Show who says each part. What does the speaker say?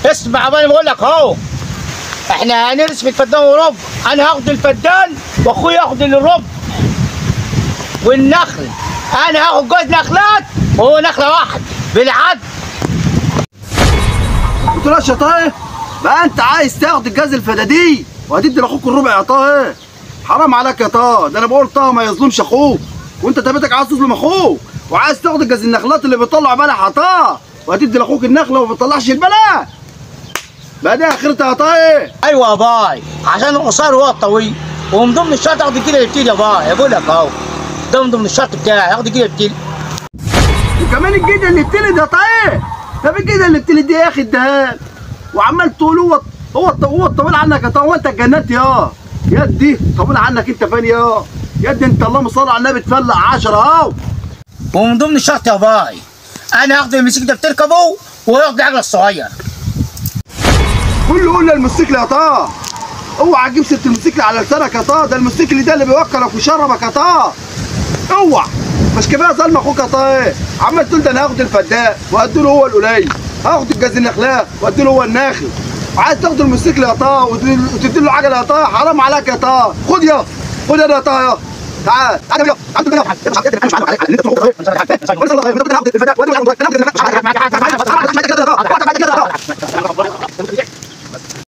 Speaker 1: اسمع بقى، انا بقول لك اهو، احنا هنرسم الفدان وربع. انا هاخد الفدان واخويا ياخد الربع والنخل. انا هاخد جوز نخلات وهو نخله واحده بالعدل.
Speaker 2: قلت له يا طه، بقى انت عايز تاخد الجاز الفدادين وهتدي لاخوك الربع يا طه؟ حرام عليك يا طه، ده انا بقول طه ما يظلمش اخوك، وانت تبيتك عايز تظلم اخوك وعايز تاخد الجاز النخلات اللي بتطلع بلح يا طه وهتدي لاخوك النخله وما بتطلعش البلح. بقى دي اخرتها يا طه.
Speaker 1: ايوه يا باي، عشان القصير هو الطويل، ومن ضمن الشرط اخد الكيلو اللي بتيجي يا باي. بقول لك اهو، ده من ضمن الشرط بتاعي، اخد الكيلو اللي بتيجي.
Speaker 2: وكمان الجيده اللي بتلد يا طه. طب الجيده اللي بتلد دي يا اخي اديها، وعمال تقول هو الطويل عنك يا طه. هو انت اتجننت يا دي طويل عنك انت فين يا دي؟ انت اللهم صل على النبي تفلق 10 اهو.
Speaker 1: ومن ضمن الشرط يا باي، انا هاخد المسك ده بتركبه وياخد العجله الصغير.
Speaker 2: كله قلنا الموتوسيكل يا طه، اوعى تجيب سيره الموتوسيكل على لسانك يا طه. ده الموتوسيكل ده اللي بيوكلك ويشربك يا طه. اوعى، مش كفايه ظلم اخوك يا طه؟ عمال تقول ده انا هاخد الفدان وهدي له هو القليل، هاخد الجاز النخلاق وهدي له هو الناخل، وعايز تاخد الموتوسيكل يا طه وتدي له عجله يا طه. حرام عليك يا طه. خد انا يا طه. تعال تعال